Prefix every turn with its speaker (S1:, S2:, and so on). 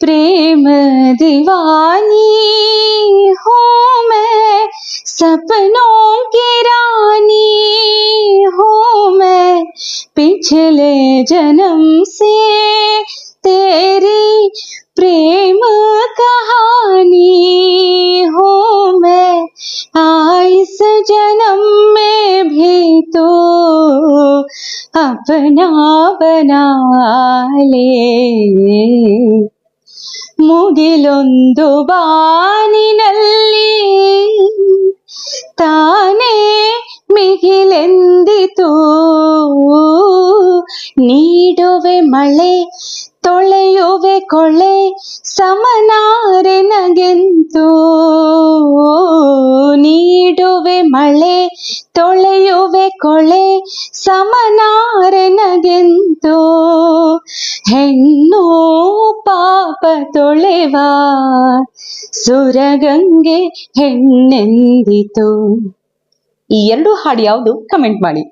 S1: प्रेम दीवानी हूँ मैं, सपनों की रानी हूँ मैं, पिछले जन्म से तेरी प्रेम कहानी हूँ मैं, इस जन्म में भी तो अपना बना ले। ಮುಗಿಲೊಂದು ಬಾನಿನಲ್ಲಿ ತಾನೇ ಮಿಗಿಲೆಂದಿತು, ನೀಡುವೆ ಮಳೆ ತೊಳೆಯುವೆ ಕೊಳೆ ಸಮನಾರೆ ನಗೆಂತು, ನೀಡುವೆ ಮಳೆ ತೊಳೆಯುವೆ ಕೊಳೆ ಸಮನಾರೆ ನಗೆಂತು, ಹೆಣ್ಣು ಪಾಪ ತೊಳೆವ ಸುರಗಂಗೆ ಹೆಣ್ಣೆಂದಿತು. ಈ ಎರಡು ಹಾಡು ಯಾವುದು ಕಮೆಂಟ್ ಮಾಡಿ.